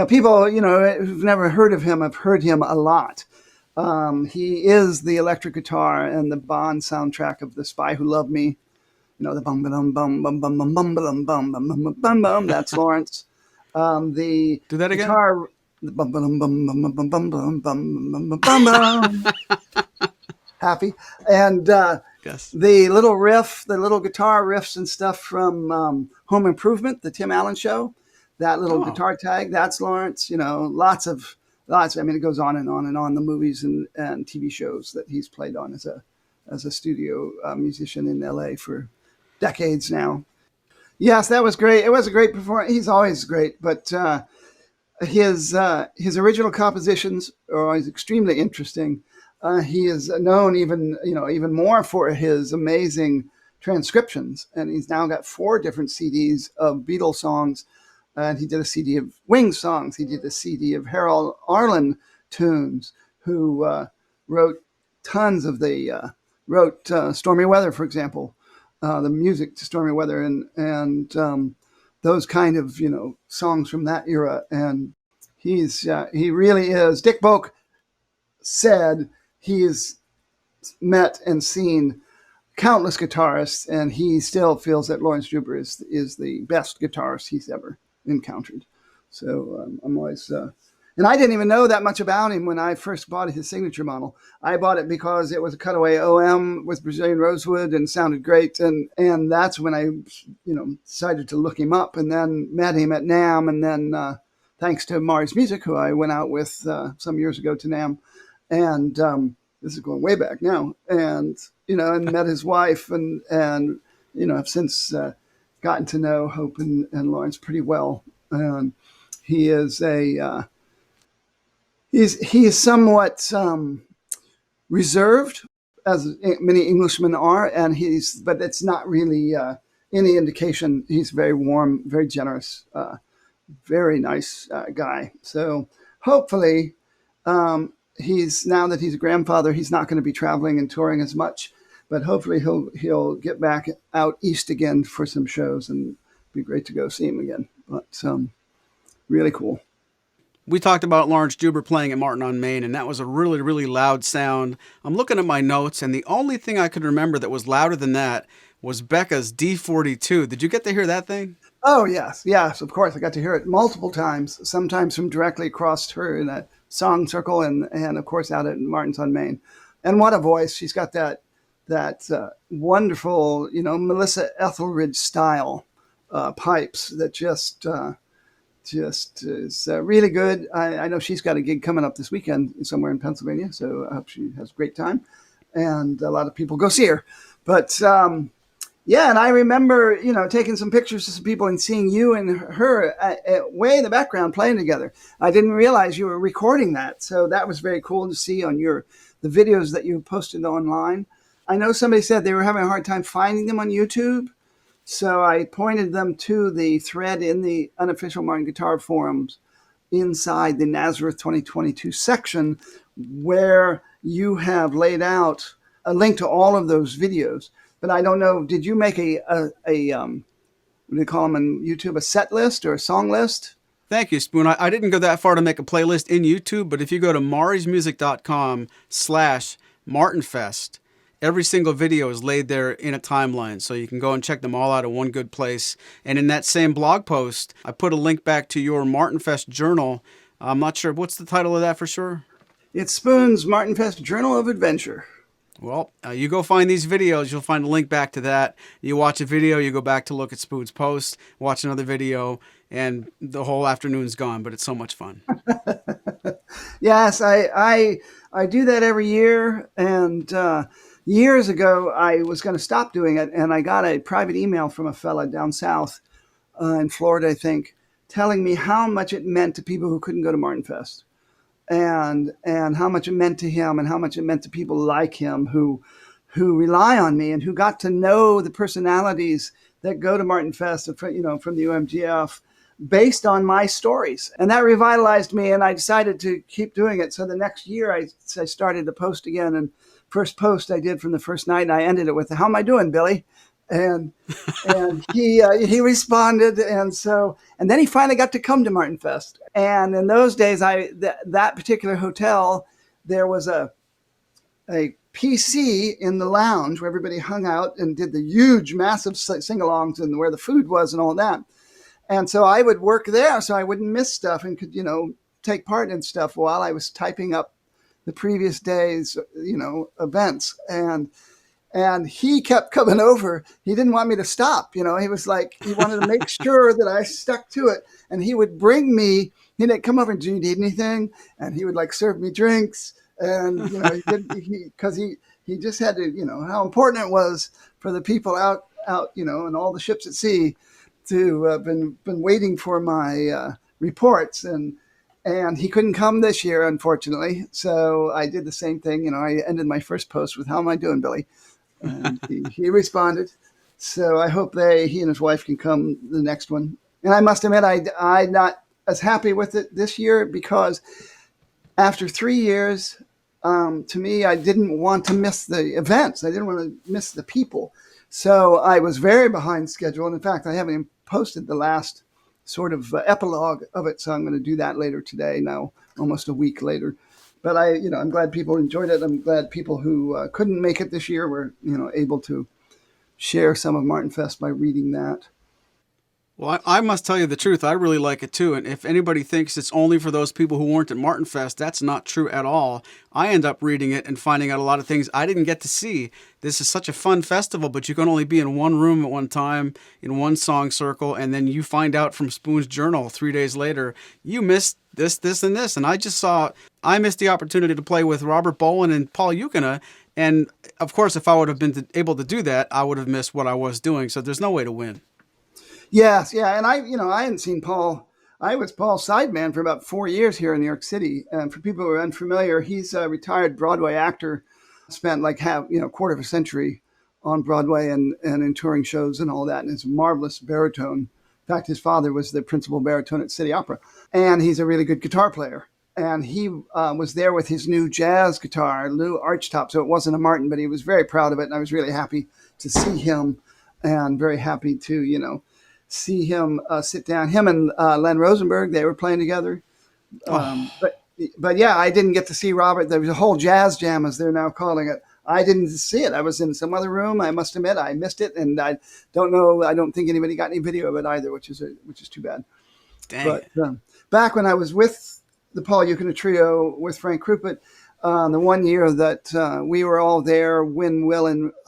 people, who've never heard of him have heard him a lot. He is the electric guitar and the Bond soundtrack of The Spy Who Loved Me. The bum bum bum bum bum bum bum bum bum bum bum bum. That's Lawrence. The Do that again. Guitar, bum bum bum bum bum bum bum bum bum bum bum. Happy. And Yes. The little riff, the little guitar riffs and stuff from Home Improvement, the Tim Allen show, that little Oh, guitar tag, that's Lawrence. Lots. I mean, it goes on and on and on. The movies and TV shows that he's played on as a studio musician in LA for decades now. Yes, that was great. It was a great performance. He's always great, but his original compositions are always extremely interesting. He is known even more for his amazing transcriptions, and he's now got 4 different CDs of Beatles songs. And he did a CD of Wings songs. He did a CD of Harold Arlen tunes, who wrote tons of wrote Stormy Weather, for example, the music to Stormy Weather, and those kind of songs from that era. And he really is. Dick Boak said he's met and seen countless guitarists, and he still feels that Lawrence Juber is the best guitarist he's ever encountered. So I'm always, and I didn't even know that much about him when I first bought his signature model. I bought it because it was a cutaway OM with Brazilian rosewood and sounded great, and that's when I decided to look him up, and then met him at NAMM, and then thanks to Maury's Music, who I went out with some years ago to NAMM, and this is going way back now, and and met his wife, and have since gotten to know Hope and Lawrence pretty well. He is he is somewhat reserved, as many Englishmen are, but it's not really any indication. He's very warm, very generous, very nice guy. So hopefully, now that he's a grandfather, he's not going to be traveling and touring as much. But hopefully he'll get back out east again for some shows, and it'd be great to go see him again. But really cool. we talked about Lawrence Juber playing at Martin on Main, and that was a really, really loud sound. I'm looking at my notes, and the only thing I could remember that was louder than that was Becca's D42. Did you get to hear that thing? Oh yes, of course. I got to hear it multiple times. Sometimes from directly across her in a song circle, and of course out at Martin's on Main. And what a voice! She's got that wonderful, Melissa Etheridge style pipes that just is really good. I know she's got a gig coming up this weekend somewhere in Pennsylvania, so I hope she has a great time, and a lot of people go see her. But yeah, and I remember taking some pictures of some people and seeing you and her way in the background playing together. I didn't realize you were recording that, so that was very cool to see on the videos that you posted online. I know somebody said they were having a hard time finding them on YouTube, so I pointed them to the thread in the Unofficial Martin Guitar Forums inside the Nazareth 2022 section, where you have laid out a link to all of those videos. But I don't know, did you make a what do they call them on YouTube, a set list or a song list? Thank you, Spoon. I didn't go that far to make a playlist in YouTube, but if you go to maurysmusic.com/Martinfest, every single video is laid there in a timeline, so you can go and check them all out in one good place. And in that same blog post, I put a link back to your Martinfest journal. I'm not sure, what's the title of that for sure? It's Spoon's Martinfest Journal of Adventure. Well, you go find these videos, you'll find a link back to that. You watch a video, you go back to look at Spoon's post, watch another video, and the whole afternoon's gone, but it's so much fun. Yes, I do that every year, and years ago I was going to stop doing it, and I got a private email from a fella down south in Florida, I think, telling me how much it meant to people who couldn't go to Martinfest. And how much it meant to him, and how much it meant to people like him who rely on me, and who got to know the personalities that go to Martinfest, from the UMGF, based on my stories. And that revitalized me, and I decided to keep doing it. So the next year I started to post again, and first post I did from the first night, and I ended it with, "How am I doing, Billy?" And he responded, and then he finally got to come to Martinfest. And in those days, that particular hotel, there was a PC in the lounge where everybody hung out and did the huge, massive sing-alongs, and where the food was and all that. And so I would work there, so I wouldn't miss stuff, and could take part in stuff while I was typing up the previous day's events. And he kept coming over. He didn't want me to stop. You know, he was like, he wanted to make sure that I stuck to it. And he would bring me, he'd come over, do you need anything? And he would like serve me drinks. And, you know, he just had to, you know, how important it was for the people out, you know, and all the ships at sea to been waiting for my reports. And he couldn't come this year, unfortunately. So I did the same thing. You know, I ended my first post with, how am I doing, Billy? And he responded. So I hope he and his wife can come the next one. And I must admit, I'm not as happy with it this year because after 3 years, to me, I didn't want to miss the events. I didn't want to miss the people. So I was very behind schedule. And in fact, I haven't even posted the last sort of epilogue of it. So I'm going to do that later today, now almost a week later. But I'm glad people enjoyed it. I'm glad people who couldn't make it this year were, you know, able to share some of Martinfest by reading that. Well, I must tell you the truth. I really like it too. And if anybody thinks it's only for those people who weren't at Martinfest, that's not true at all. I end up reading it and finding out a lot of things I didn't get to see. This is such a fun festival, but you can only be in one room at one time, in one song circle, and then you find out from Spoon's journal 3 days later, you missed this, this, and this. And I missed the opportunity to play with Robert Bowen and Paul Yukina. And of course, if I would have been able to do that, I would have missed what I was doing. So there's no way to win. Yes, yeah, and I hadn't seen Paul. I was Paul's sideman for about 4 years here in New York City. And for people who are unfamiliar, he's a retired Broadway actor, spent like quarter of a century on Broadway and in touring shows and all that. And is a marvelous baritone. In fact, his father was the principal baritone at City Opera, and he's a really good guitar player. And he was there with his new jazz guitar, Lou Archtop. So it wasn't a Martin, but he was very proud of it, and I was really happy to see him, and very happy to see him sit down. Him and Len Rosenberg, they were playing together. But yeah, I didn't get to see Robert. There was a whole jazz jam, as they're now calling it. I didn't see it. I was in some other room. I must admit, I missed it, and I don't know. I don't think anybody got any video of it either, which is too bad. Dang. But back when I was with the Paul Yukina Trio with Frank Krupert, the one year that we were all there,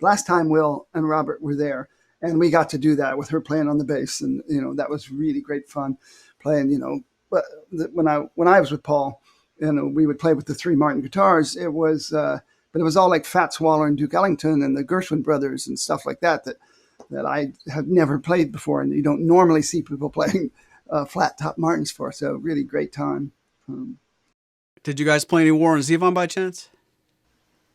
last time Will and Robert were there. And we got to do that with her playing on the bass, and that was really great fun playing. But when I was with Paul, we would play with the 3 Martin guitars. It was, but it was all like Fats Waller and Duke Ellington and the Gershwin brothers and stuff like that I have never played before, and you don't normally see people playing flat top Martins for. So really great time. Did you guys play any Warren Zevon by chance?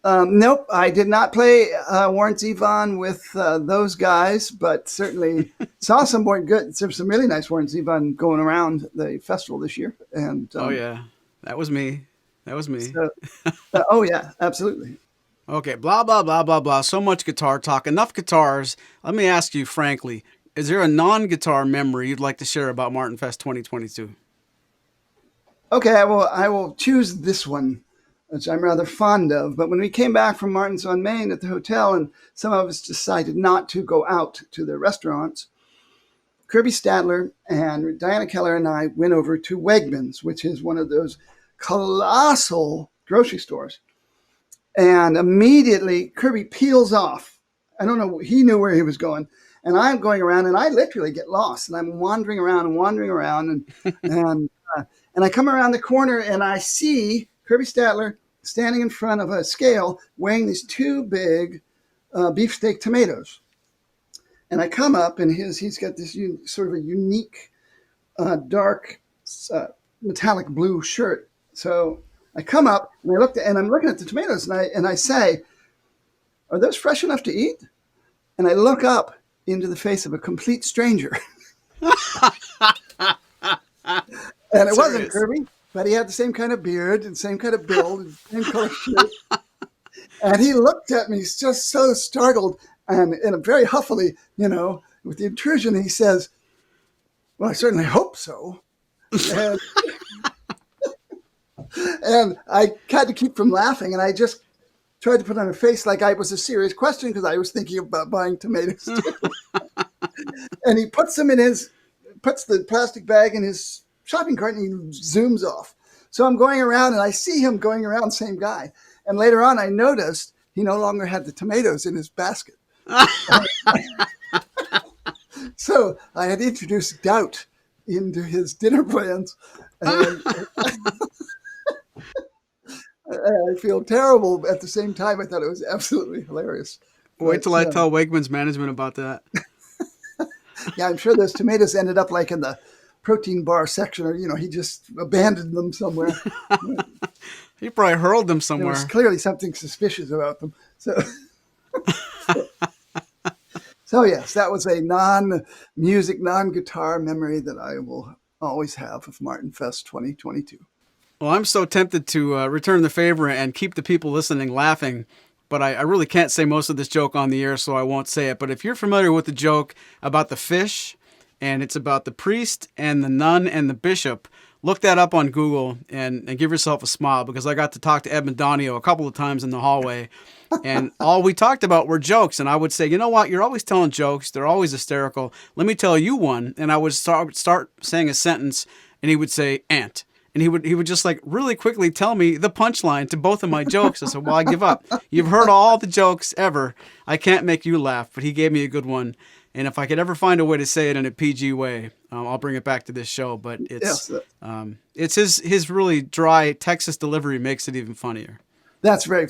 Nope, I did not play Warren Zevon with those guys, but certainly saw some There's some really nice Warren Zevon going around the festival this year. And oh yeah, that was me. So, oh yeah, absolutely. Okay, blah blah blah blah blah. So much guitar talk. Enough guitars. Let me ask you frankly: is there a non-guitar memory you'd like to share about Martinfest 2022? Okay, I will choose this one, which I'm rather fond of. But when we came back from Martin's on Main at the hotel, and some of us decided not to go out to the restaurants, Kirby Stadler and Diana Keller and I went over to Wegmans, which is one of those colossal grocery stores. And immediately Kirby peels off. I don't know, he knew where he was going. And I'm going around, and I literally get lost. And I'm wandering around, and I come around the corner, and I see Kirby Stadler standing in front of a scale weighing these 2 big beefsteak tomatoes. And I come up, and he's got this sort of a unique dark metallic blue shirt. So I come up, and I'm looking at the tomatoes, and I say, "Are those fresh enough to eat?" And I look up into the face of a complete stranger. And it wasn't Kirby, but he had the same kind of beard and same kind of build and same color shirt. And he looked at me just so startled and very huffily, with the intrusion. He says, "Well, I certainly hope so." And I had to keep from laughing, and I just tried to put on a face like I was a serious question because I was thinking about buying tomatoes too. And he puts the plastic bag in his shopping cart, and he zooms off. So I'm going around, and I see him going around, same guy. And later on, I noticed he no longer had the tomatoes in his basket. So I had introduced doubt into his dinner plans, and I feel terrible at the same time. I thought it was absolutely hilarious. Wait But till I tell Wegmans management about that. yeah, I'm sure those tomatoes ended up like in the protein bar section, or he just abandoned them somewhere. He probably hurled them There was somewhere. clearly something suspicious about them. So yes, that was a non-music, non-guitar memory that I will always have of Martin Fest 2022. Well, I'm so tempted to return the favor and keep the people listening laughing, but I really can't say most of this joke on the air, so I won't say it. But if you're familiar with the joke about the fish, and it's about the priest and the nun and the bishop, look that up on Google and give yourself a smile, because I got to talk to Ed Donio a couple of times in the hallway, and all we talked about were jokes. And I would say, you know what? You're always telling jokes. They're always hysterical. Let me tell you one. And I would start saying a sentence, and he would say, ant. And he would just like really quickly tell me the punchline to both of my jokes. I said, well, I give up. You've heard all the jokes ever. I can't make you laugh, but he gave me a good one. And if I could ever find a way to say it in a PG way, I'll bring it back to this show. But it's his really dry Texas delivery makes it even funnier. That's very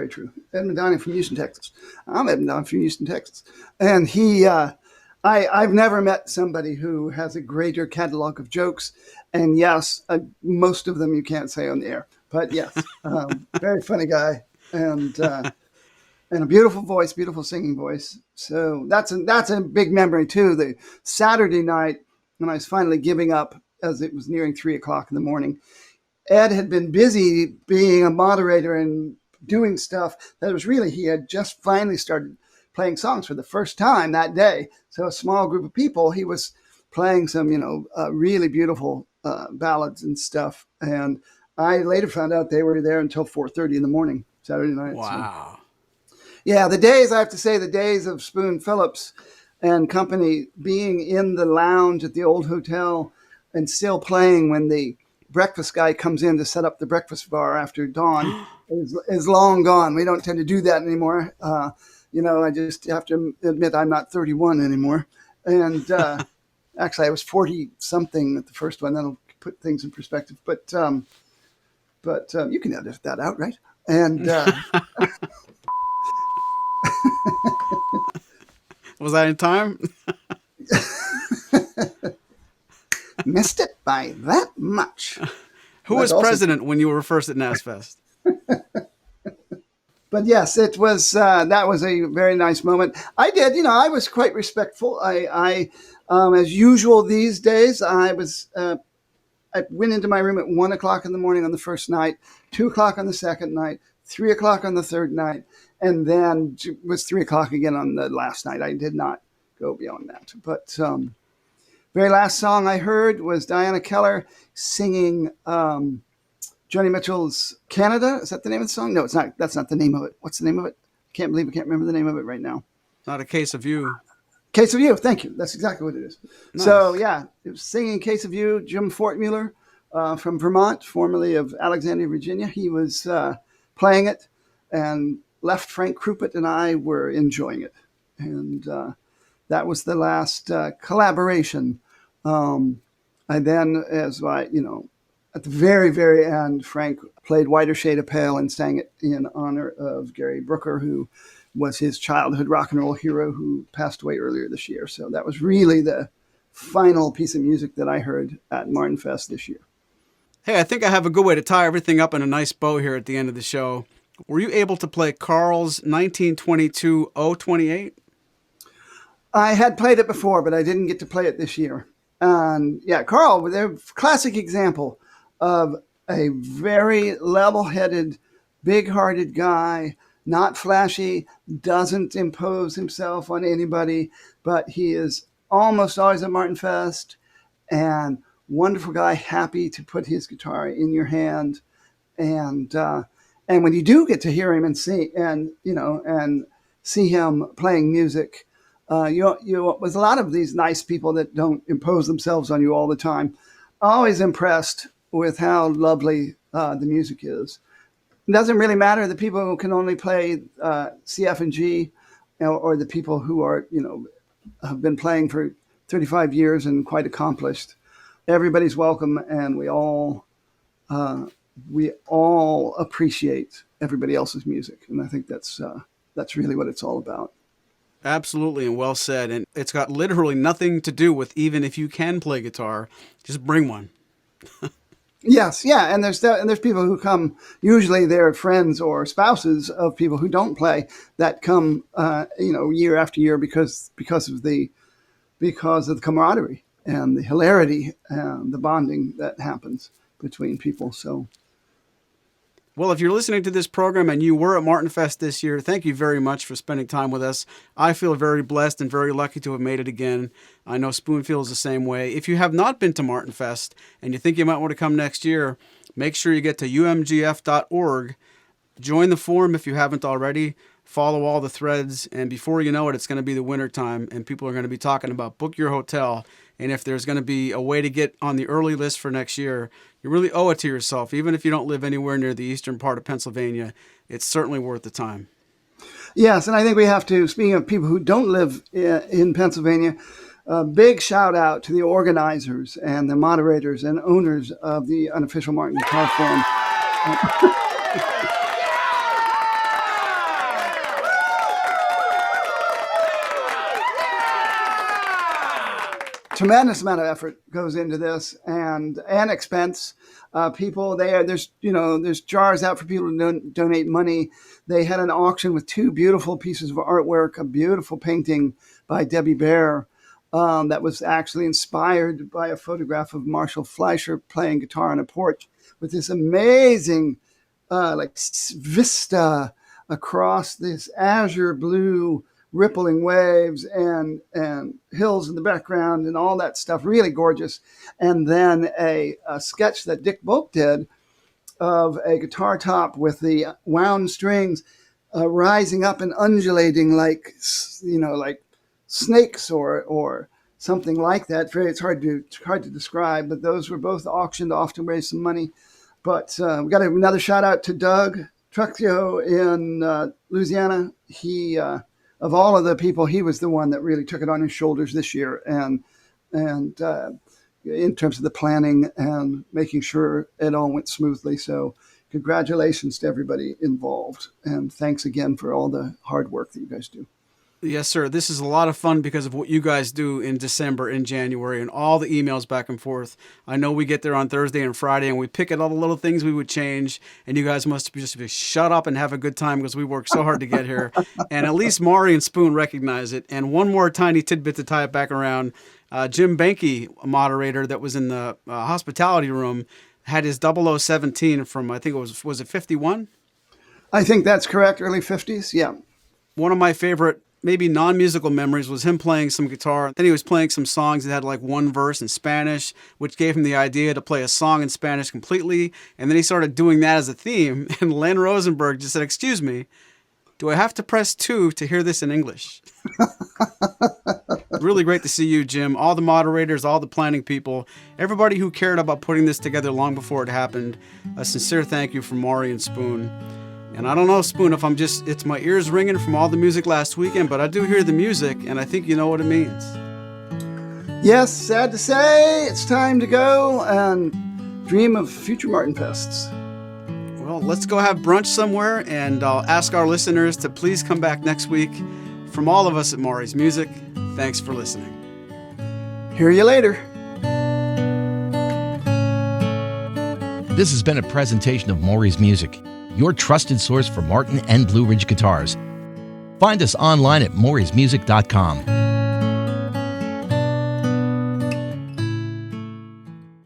true. Edmund Donnie from Houston, Texas. I'm Edmund Donnie from Houston, Texas, and I've never met somebody who has a greater catalog of jokes. And yes, most of them you can't say on the air, but yes, very funny guy, and a beautiful voice, beautiful singing voice. So that's a big memory too. The Saturday night when I was finally giving up, as it was nearing 3:00 in the morning, Ed had been busy being a moderator and doing stuff that was really, he had just finally started playing songs for the first time that day. So a small group of people, he was playing some, really beautiful ballads and stuff. And I later found out they were there until 4:30 in the morning, Saturday night. Wow. So, yeah, the days of Spoon Phillips and company being in the lounge at the old hotel and still playing when the breakfast guy comes in to set up the breakfast bar after dawn is long gone. We don't tend to do that anymore. I just have to admit I'm not 31 anymore. And actually, I was 40 something at the first one. That'll put things in perspective. But you can edit that out, right? And was that in time? missed it by that much. Who was president when you were first at NASFest? But yes, it was. That was a very nice moment. I did. I was quite respectful. I as usual these days, I went into my room at 1:00 in the morning on the first night, 2:00 on the second night, 3:00 on the third night, and then it was 3:00 again on the last night. I did not go beyond that. But very last song I heard was Diana Keller singing Joni Mitchell's Canada. Is that the name of the song? No, it's not. That's not the name of it. What's the name of it? I can't remember the name of it right now. Not A Case of You. Case of You. Thank you. That's exactly what it is. Nice. So, yeah, it was singing Case of You. Jim Fortmuller from Vermont, formerly of Alexandria, Virginia. He was playing it, and left Frank Krupert and I were enjoying it. And that was the last collaboration. I then, at the very, very end, Frank played Whiter Shade of Pale and sang it in honor of Gary Brooker, who was his childhood rock and roll hero who passed away earlier this year. So that was really the final piece of music that I heard at Martin Fest this year. Hey, I think I have a good way to tie everything up in a nice bow here at the end of the show. Were you able to play Carl's 1922 028? I had played it before, but I didn't get to play it this year. And yeah, Carl, they're a classic example of a very level-headed, big-hearted guy, not flashy, doesn't impose himself on anybody, but he is almost always at Martin Fest, and wonderful guy, happy to put his guitar in your hand. And when you do get to hear him and see him playing music, with a lot of these nice people that don't impose themselves on you all the time, always impressed with how lovely the music is. It doesn't really matter the people who can only play C, F, and G, or the people who are, have been playing for 35 years and quite accomplished. Everybody's welcome, and we all appreciate everybody else's music, and I think that's really what it's all about. Absolutely, and well said. And it's got literally nothing to do with even if you can play guitar, just bring one. Yes, yeah, and there's people who come. Usually, they're friends or spouses of people who don't play that come, year after year because of the camaraderie and the hilarity and the bonding that happens between people. So. Well, if you're listening to this program and you were at Martinfest this year, thank you very much for spending time with us. I feel very blessed and very lucky to have made it again. I know Spoon feels the same way. If you have not been to Martinfest and you think you might want to come next year, make sure you get to umgf.org. Join the forum if you haven't already. Follow all the threads, and before you know it, it's going to be the winter time, and people are going to be talking about book your hotel. And if there's going to be a way to get on the early list for next year, you really owe it to yourself. Even if you don't live anywhere near the eastern part of Pennsylvania, it's certainly worth the time. Yes, and I think we have to, speaking of people who don't live in Pennsylvania, a big shout out to the organizers and the moderators and owners of the Unofficial Martin Guitar Forum. Tremendous amount of effort goes into this, and expense. People there's jars out for people to donate money. They had an auction with 2 beautiful pieces of artwork, a beautiful painting by Debbie Baer that was actually inspired by a photograph of Marshall Fleischer playing guitar on a porch with this amazing vista across this azure blue rippling waves and hills in the background and all that stuff, really gorgeous. And then a sketch that Dick Boak did of a guitar top with the wound strings rising up and undulating like snakes or something like that. It's hard to describe, but those were both auctioned off to raise some money. But we got another shout out to Doug Trucchio in Louisiana. He of all of the people, he was the one that really took it on his shoulders this year, and in terms of the planning and making sure it all went smoothly. So congratulations to everybody involved, and thanks again for all the hard work that you guys do. Yes, sir. This is a lot of fun because of what you guys do in December and January and all the emails back and forth. I know we get there on Thursday and Friday and we pick at all the little things we would change, and you guys must just be shut up and have a good time because we work so hard to get here. And at least Maury and Spoon recognize it. And one more tiny tidbit to tie it back around. Jim Benke, a moderator that was in the hospitality room, had his 0017 from, I think it was it 51? I think that's correct, early 50s, yeah. One of my favorite maybe non-musical memories was him playing some guitar. Then he was playing some songs that had like one verse in Spanish, which gave him the idea to play a song in Spanish completely. And then he started doing that as a theme. And Len Rosenberg just said, "Excuse me, do I have to press 2 to hear this in English?" Really great to see you, Jim. All the moderators, all the planning people, everybody who cared about putting this together long before it happened. A sincere thank you from Maury and Spoon. And I don't know, Spoon, if it's my ears ringing from all the music last weekend, but I do hear the music, and I think you know what it means. Yes, sad to say, it's time to go and dream of future Martinfests. Well, let's go have brunch somewhere, and I'll ask our listeners to please come back next week. From all of us at Maury's Music, thanks for listening. Hear you later. This has been a presentation of Maury's Music, your trusted source for Martin and Blue Ridge guitars. Find us online at maurysmusic.com.